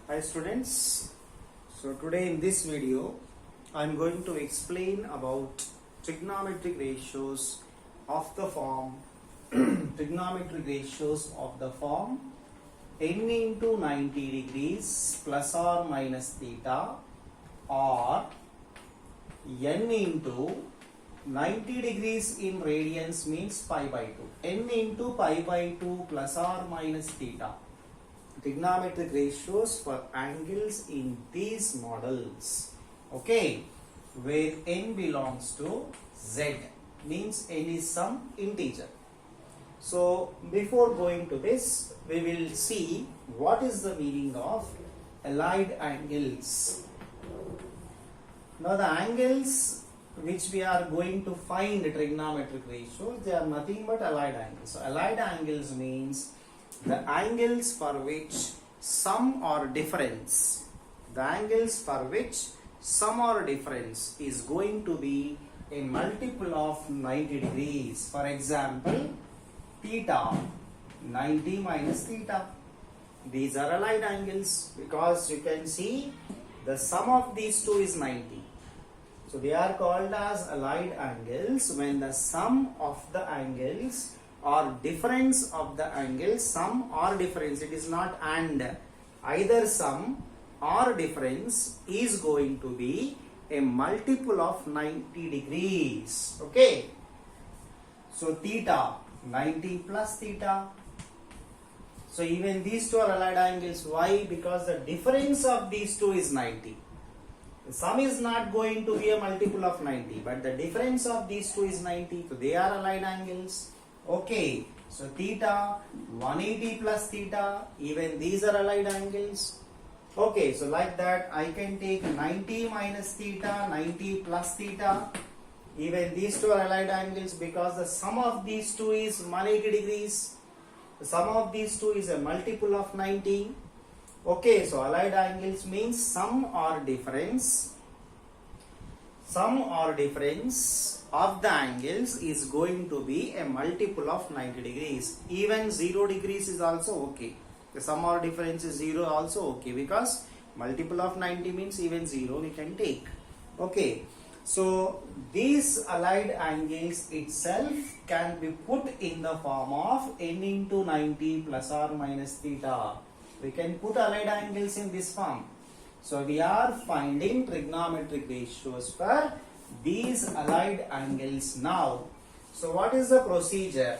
Hi students, so today in this video I am going to explain about trigonometric ratios of the form trigonometric ratios of the form n into 90 degrees plus or minus theta or n into 90 degrees in radians means pi by 2, n into pi by 2 plus or minus theta. Trigonometric ratios for angles in these models, okay, where n belongs to z, means n is some integer. So before going to this, we will see what is the meaning of allied angles. Now the angles which we are going to find trigonometric ratios, they are nothing but allied angles. So allied angles means the angles for which sum or difference, is going to be a multiple of 90 degrees. For example, theta, 90 minus theta. These are allied angles because you can see the sum of these two is 90. So they are called as allied angles when the sum of the angles or difference of the angles, sum or difference, it is not and, either sum or difference is going to be a multiple of 90 degrees. Okay, so theta, 90 plus theta. So even these two are allied angles. Why? Because the difference of these two is 90. The sum is not going to be a multiple of 90, but the difference of these two is 90. So they are allied angles. Okay, so theta, 180 plus theta, even these are allied angles. Okay, so like that I can take 90 minus theta, 90 plus theta. Even these two are allied angles because the sum of these two is 180 degrees. The sum of these two is a multiple of 90. Okay, so allied angles means sum or difference of the angles is going to be a multiple of 90 degrees. Even 0 degrees is also okay. The sum or difference is 0 also okay, because multiple of 90 means even 0 we can take. Okay, so these allied angles itself can be put in the form of n into 90 plus or minus theta. We can put allied angles in this form. So we are finding trigonometric ratios for these allied angles now. So what is the procedure?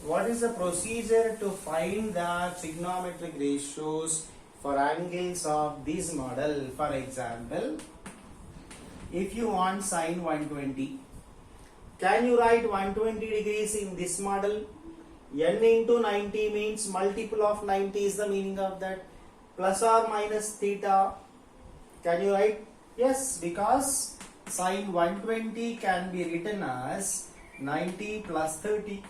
What is the procedure to find the trigonometric ratios for angles of this model? For example, if you want sine 120, can you write 120 degrees in this model? N into 90 means multiple of 90 is the meaning of that. Plus or minus theta, can you write? Yes, because sine 120 can be written as 90 plus 30.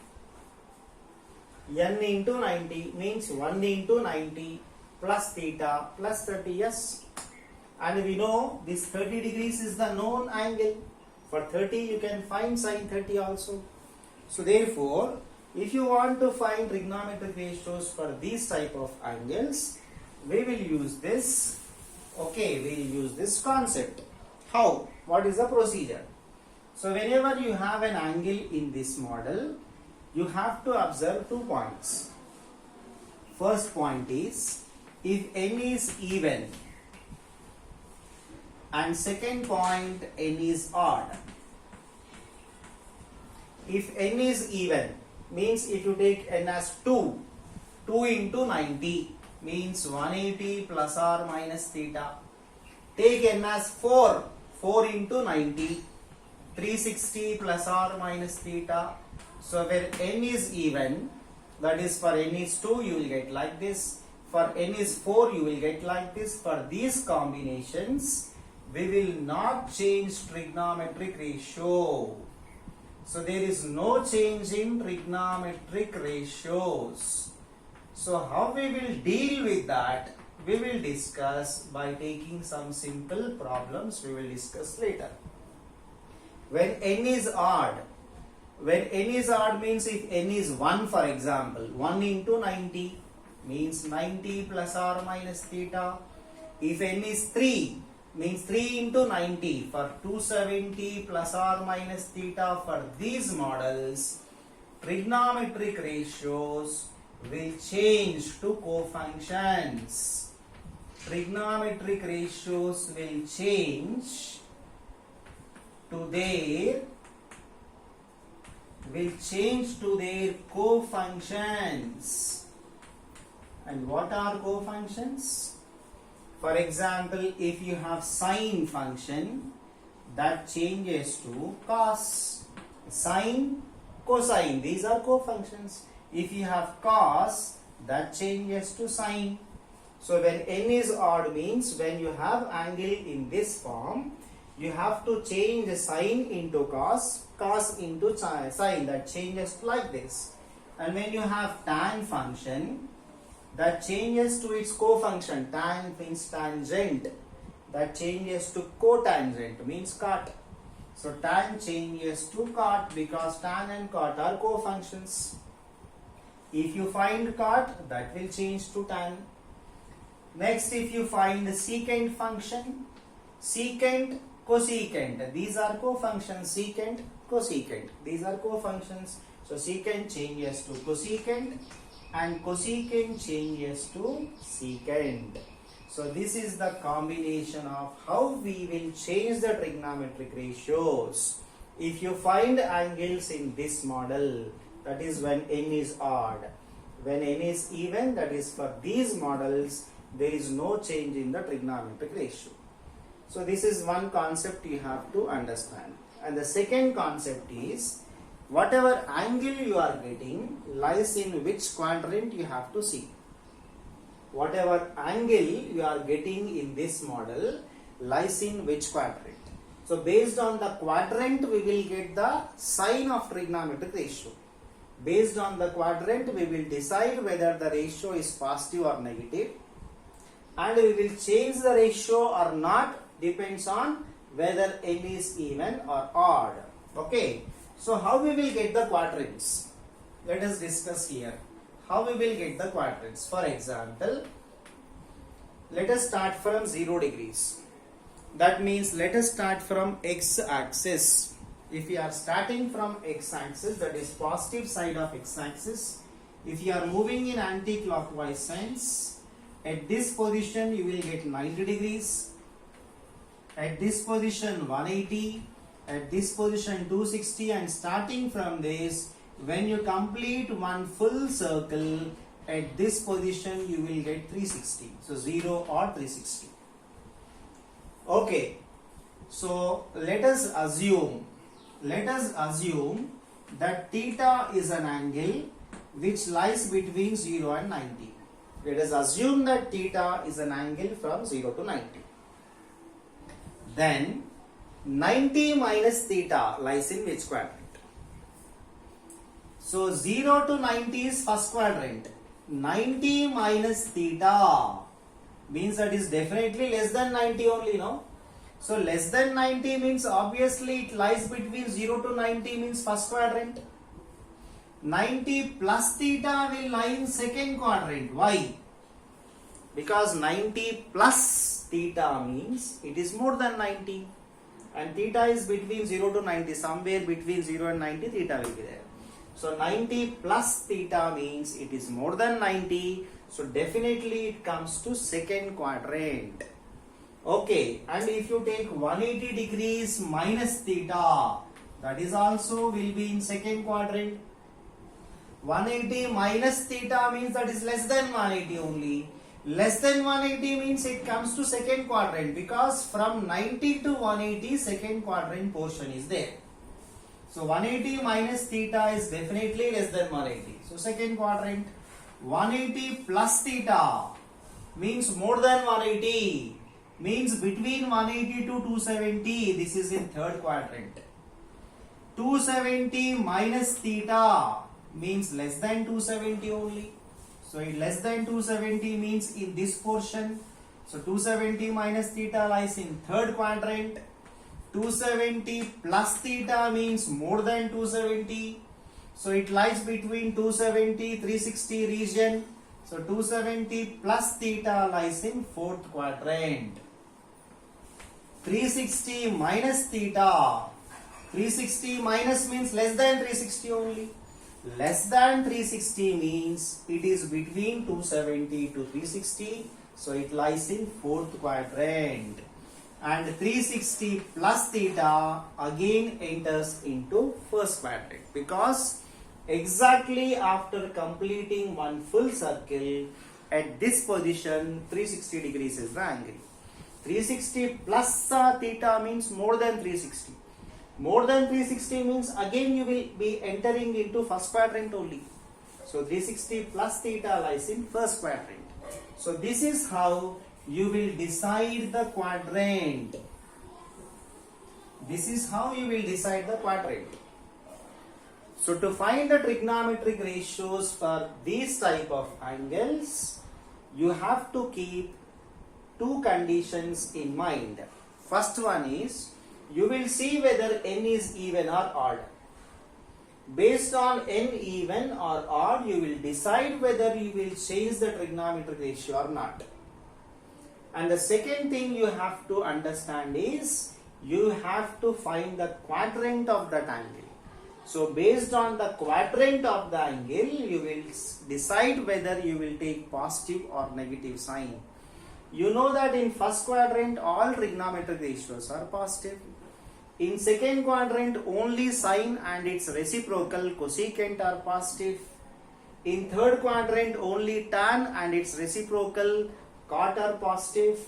N into 90 means 1 into 90 plus theta plus 30, yes. And we know this 30 degrees is the known angle. For 30 you can find sine 30 also. So therefore, if you want to find trigonometric ratios for these type of angles, we will use this. Okay, we will use this concept. How? What is the procedure? So whenever you have an angle in this model, you have to observe 2 points. First point is, if n is even, and second point, n is odd. If n is even, means if you take n as 2 into 90 means 180 plus or minus theta. Take n as 4 into 90, 360 plus or minus theta. So where n is even, that is for n is 2 you will get like this, for n is 4 you will get like this. For these combinations we will not change trigonometric ratio. So there is no change in trigonometric ratios. So how we will deal with that, we will discuss by taking some simple problems we will discuss later. When n is odd, means if n is 1, for example, 1 into 90, means 90 plus or minus theta. If n is 3, means 3 into 90 for 270 plus or minus theta. For these models, trigonometric ratios will change to cofunctions. Trigonometric ratios will change to their cofunctions. And what are cofunctions? For example, if you have sine function, that changes to cos. Sine, cosine, these are cofunctions. If you have cos, that changes to sine. So when n is odd means when you have angle in this form, you have to change the sine into cos, cos into sine, that changes like this. And when you have tan function, that changes to its cofunction. Tan means tangent, that changes to cotangent, means cot. So tan changes to cot because tan and cot are cofunctions. If you find cot, that will change to tan. Next, if you find the secant function, secant, cosecant, these are cofunctions. Secant, cosecant, these are cofunctions. So secant changes to cosecant and cosecant changes to secant. So this is the combination of how we will change the trigonometric ratios. If you find angles in this model, that is when n is odd. When n is even, that is for these models, there is no change in the trigonometric ratio. So this is one concept you have to understand. And the second concept is, whatever angle you are getting lies in which quadrant you have to see. Whatever angle you are getting in this model lies in which quadrant. So based on the quadrant, we will get the sign of trigonometric ratio. Based on the quadrant, we will decide whether the ratio is positive or negative, and we will change the ratio or not, depends on whether n is even or odd. Okay. So how we will get the quadrants? Let us discuss here. How we will get the quadrants? For example, let us start from 0 degrees. That means let us start from x-axis. If you are starting from x-axis, that is positive side of x-axis. If you are moving in anti-clockwise sense, at this position you will get 90 degrees. At this position 180. At this position 260, and starting from this, when you complete one full circle, at this position you will get 360. So 0 or 360. Okay. So let us assume that theta is an angle which lies between 0 and 90. Let us assume that theta is an angle from 0 to 90. Then 90 minus theta lies in which quadrant? So 0 to 90 is first quadrant. 90 minus theta means that is definitely less than 90 only, no? So less than 90 means obviously it lies between 0 to 90 means first quadrant. 90 plus theta will lie in second quadrant. Why? Because 90 plus theta means it is more than 90. And theta is between 0 to 90, somewhere between 0 and 90 theta will be there. So 90 plus theta means it is more than 90. So definitely it comes to second quadrant. Okay, and if you take 180 degrees minus theta, that is also will be in second quadrant. 180 minus theta means that is less than 180 only. Less than 180 means it comes to second quadrant, because from 90 to 180 second quadrant portion is there. So 180 minus theta is definitely less than 180. So second quadrant. 180 plus theta means more than 180. Means between 180 to 270. This is in third quadrant. 270 minus theta means less than 270 only. So less than 270 means in this portion. So 270 minus theta lies in third quadrant. 270 plus theta means more than 270. So it lies between 270, 360 region. So 270 plus theta lies in fourth quadrant. 360 minus theta. 360 minus means less than 360 only. Less than 360 means it is between 270 to 360. So it lies in fourth quadrant. And 360 plus theta again enters into first quadrant, because exactly after completing one full circle at this position 360 degrees is the angle. 360 plus theta means more than 360. More than 360 means again you will be entering into first quadrant only. So 360 plus theta lies in first quadrant. So this is how you will decide the quadrant. This is how you will decide the quadrant. So to find the trigonometric ratios for these type of angles, you have to keep two conditions in mind. First one is, you will see whether n is even or odd. Based on n even or odd, you will decide whether you will change the trigonometric ratio or not. And the second thing you have to understand is, you have to find the quadrant of that angle. So based on the quadrant of the angle, you will decide whether you will take positive or negative sign. You know that in first quadrant all trigonometric ratios are positive. In second quadrant only sine and its reciprocal cosecant are positive. In third quadrant only tan and its reciprocal cot are positive.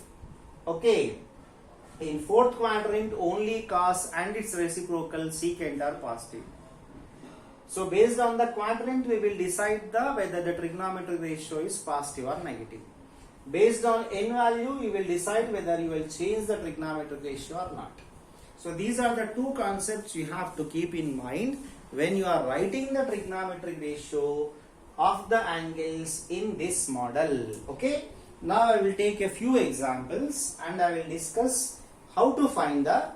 Okay. In fourth quadrant only cos and its reciprocal secant are positive. So based on the quadrant we will decide whether the trigonometric ratio is positive or negative. Based on n value you will decide whether you will change the trigonometric ratio or not. So these are the two concepts you have to keep in mind when you are writing the trigonometric ratio of the angles in this model. Okay. Now I will take a few examples and I will discuss how to find the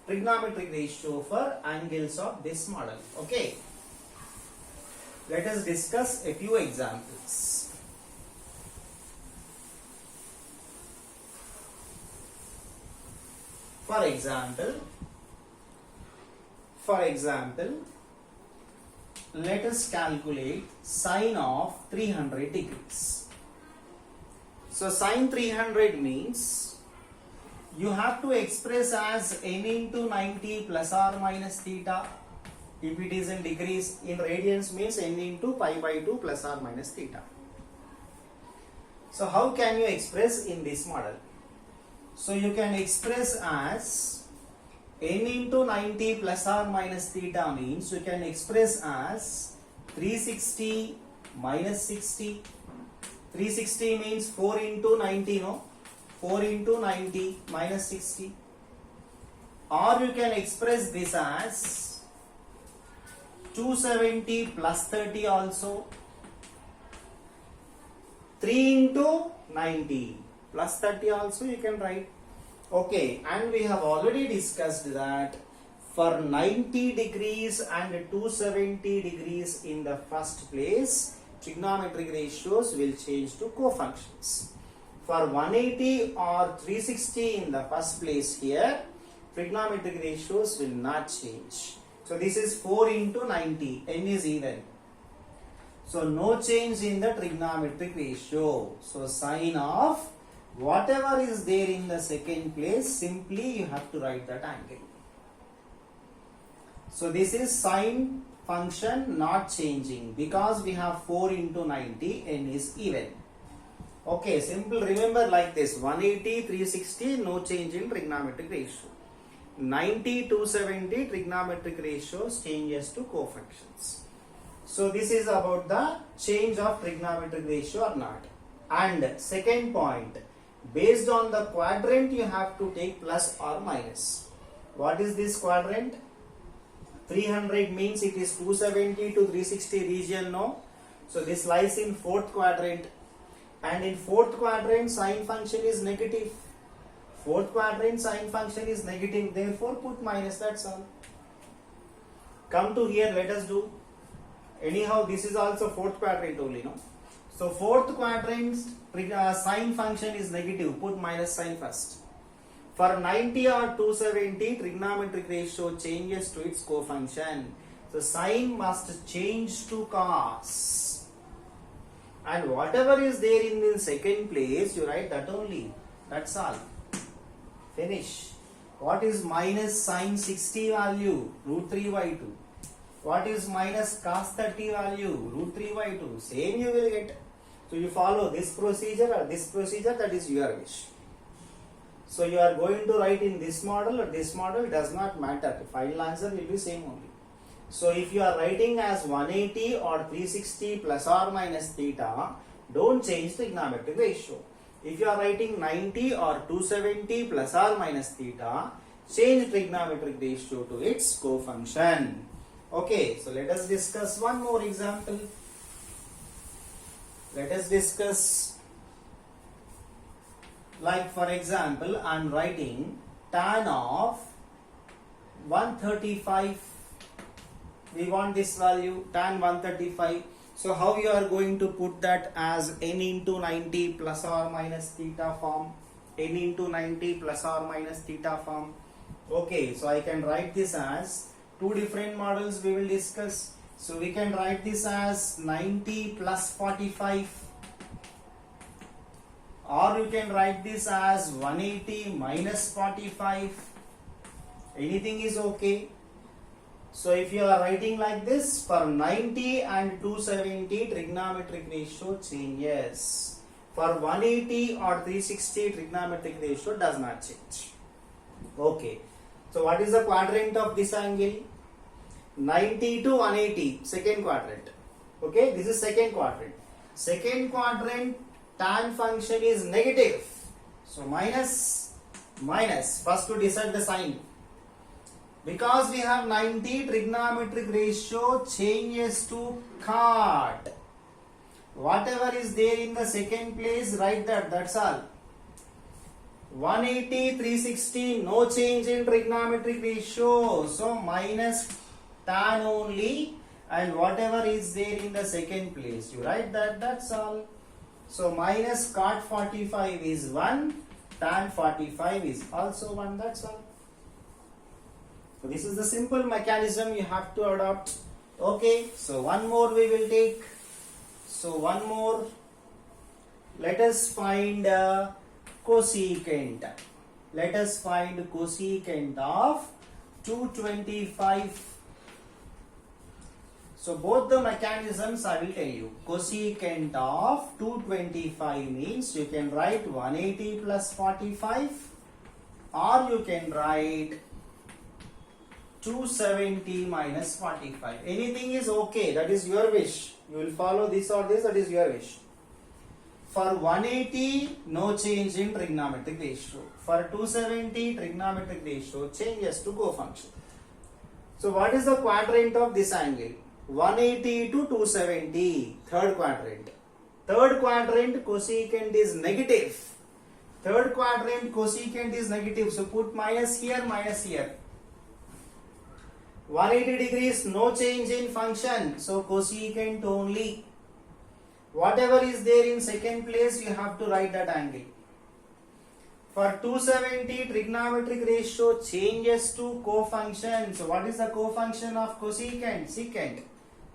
trigonometric ratio for angles of this model. Okay. Let us discuss a few examples. For example, let us calculate sine of 300 degrees. So sine 300 means you have to express as n into 90 plus or minus theta. If it is in degrees, in radians means n into pi by 2 plus or minus theta. So how can you express in this model? So you can express as n into 90 plus or minus theta means you can express as 360 minus 60. 360 means 4 into 90, no? 4 into 90 minus 60. Or you can express this as 270 plus 30 also. 3 into 90 plus 30 also you can write. Okay, and we have already discussed that for 90 degrees and 270 degrees in the first place, trigonometric ratios will change to cofunctions. For 180 or 360 in the first place here, trigonometric ratios will not change. So this is 4 into 90, n is even. So no change in the trigonometric ratio. So sine of whatever is there in the second place, simply you have to write that angle. So this is sine function not changing because we have 4 into 90, n is even. Okay, simple, remember like this, 180, 360, no change in trigonometric ratio. 90, 270, trigonometric ratios changes to cofunctions. So this is about the change of trigonometric ratio or not. And second point, based on the quadrant you have to take plus or minus. What is this quadrant? 300 means it is 270 to 360 region, no? So this lies in fourth quadrant. And in fourth quadrant sine function is negative. Fourth quadrant sine function is negative, therefore put minus, that's all. Come to here, let us do. Anyhow, this is also fourth quadrant only, no? So fourth quadrant sine function is negative. Put minus sign first. For 90 or 270, trigonometric ratio changes to its cofunction. So sine must change to cos. And whatever is there in the second place, you write that only. That's all. Finish. What is minus sine 60 value? Root 3 by 2. What is minus cos 30 value? Root 3 by 2. Same you will get. So you follow this procedure or this procedure, that is your wish. So you are going to write in this model or this model, does not matter. The final answer will be same only. So if you are writing as 180 or 360 plus or minus theta, don't change the trigonometric ratio. If you are writing 90 or 270 plus or minus theta, change trigonometric ratio to its cofunction. Okay, so let us discuss one more example. Let us discuss, like for example, I am writing tan of 135. We want this value, tan 135. So how you are going to put that as n into 90 plus or minus theta form? N into 90 plus or minus theta form. Okay, so I can write this as two different models we will discuss. So we can write this as 90 plus 45. Or you can write this as 180 minus 45. Anything is okay. So if you are writing like this, for 90 and 270, trigonometric ratio changes. For 180 or 360, trigonometric ratio does not change. Okay. So what is the quadrant of this angle? 90 to 180, second quadrant. Okay, this is second quadrant. Second quadrant, tan function is negative. So minus, first to decide the sign. Because we have 90, trigonometric ratio changes to cot. Whatever is there in the second place, write that, that's all. 180, 360, no change in trigonometric ratio. So minus tan only, and whatever is there in the second place, you write that, that's all. So minus cot 45 is 1, tan 45 is also 1, that's all. So this is the simple mechanism you have to adopt. Okay, so one more we will take. So one more. Let us find cosecant. Let us find cosecant of 225. So both the mechanisms I will tell you. Cosecant of 225 means you can write 180 plus 45, or you can write 270 minus 45. Anything is okay, that is your wish. You will follow this or this, that is your wish. For 180, no change in trigonometric ratio. For 270, trigonometric ratio changes to cofunction. So what is the quadrant of this angle? 180 to 270, third quadrant. Third quadrant, cosecant is negative. Third quadrant, cosecant is negative. So put minus here, minus here. 180 degrees, no change in function. So cosecant only. Whatever is there in second place, you have to write that angle. For 270, trigonometric ratio changes to cofunction. So what is the cofunction of cosecant? Secant.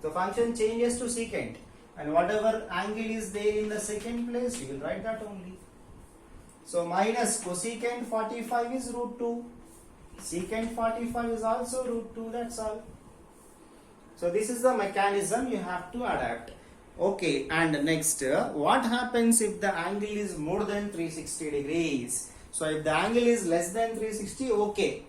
The function changes to secant. And whatever angle is there in the second place, you will write that only. So minus cosecant 45 is root 2. Secant 45 is also root 2, that's all. So this is the mechanism you have to adapt. Okay, and next, what happens if the angle is more than 360 degrees? So if the angle is less than 360, okay,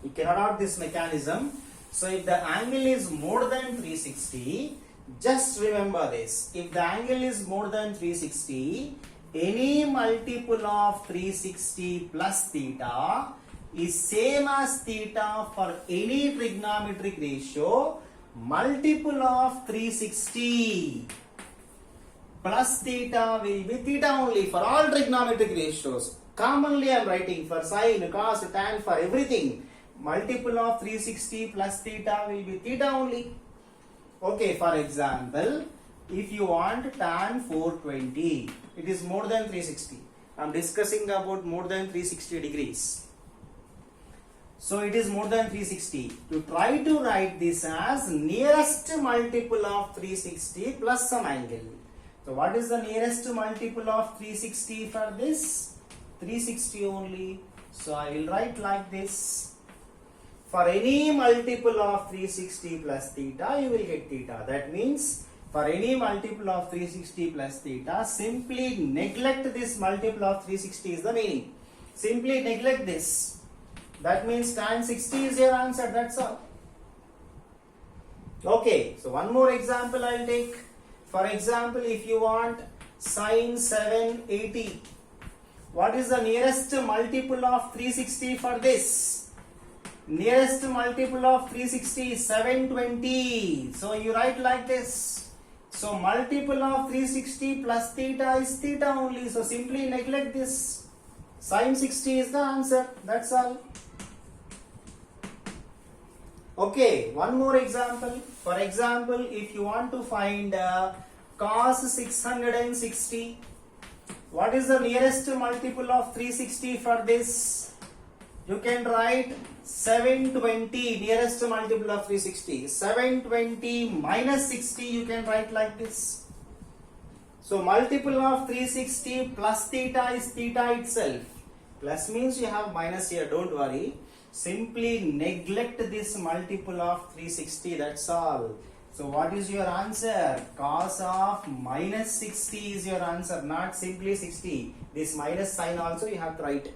you can adopt this mechanism. So if the angle is more than 360, just remember this. If the angle is more than 360, any multiple of 360 plus theta is same as theta for any trigonometric ratio. Multiple of 360 plus theta will be theta only for all trigonometric ratios. Commonly I am writing for sine, cos, tan, for everything. Multiple of 360 plus theta will be theta only. Okay, for example, if you want tan 420, it is more than 360. I am discussing about more than 360 degrees. So it is more than 360. You try to write this as nearest multiple of 360 plus some angle. So what is the nearest multiple of 360 for this? 360 only. So I will write like this. For any multiple of 360 plus theta, you will get theta. That means for any multiple of 360 plus theta, simply neglect this multiple of 360 is the meaning. Simply neglect this. That means tan 60 is your answer. That's all. Okay. So one more example I will take. For example, if you want sin 780, what is the nearest multiple of 360 for this? Nearest multiple of 360 is 720. So you write like this. So multiple of 360 plus theta is theta only. So simply neglect this. Sin 60 is the answer. That's all. Okay, one more example. For example, if you want to find cos 660, what is the nearest multiple of 360 for this? You can write 720, nearest multiple of 360. 720 minus 60, you can write like this. So multiple of 360 plus theta is theta itself. Plus means you have minus here, don't worry. Simply neglect this multiple of 360, that's all. So what is your answer? Cos of minus 60 is your answer, not simply 60. This minus sign also you have to write.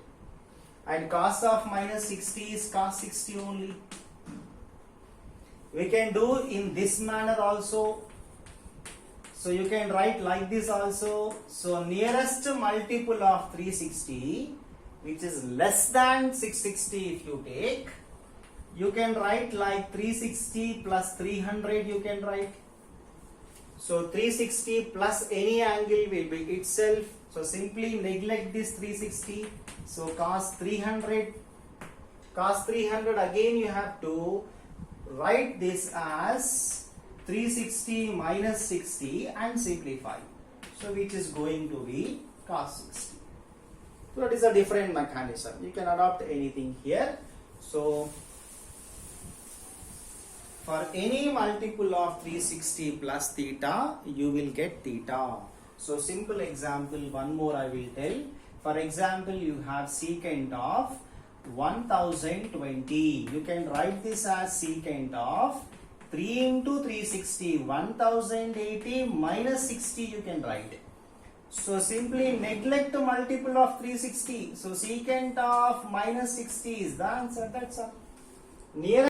And cos of minus 60 is cos 60 only. We can do in this manner also. So you can write like this also. So nearest multiple of 360, which is less than 660 if you take, you can write like 360 plus 300 you can write. So 360 plus any angle will be itself. So simply neglect this 360. So cos 300. Cos 300 again you have to write this as 360 minus 60 and simplify. So which is going to be cos 60. So that is a different mechanism. You can adopt anything here. So for any multiple of 360 plus theta, you will get theta. So simple example, one more I will tell. For example, you have secant of 1020. You can write this as secant of 3 into 360, 1080 minus 60 you can write. So simply neglect the multiple of 360. So secant of minus 60 is the answer. That's all. Near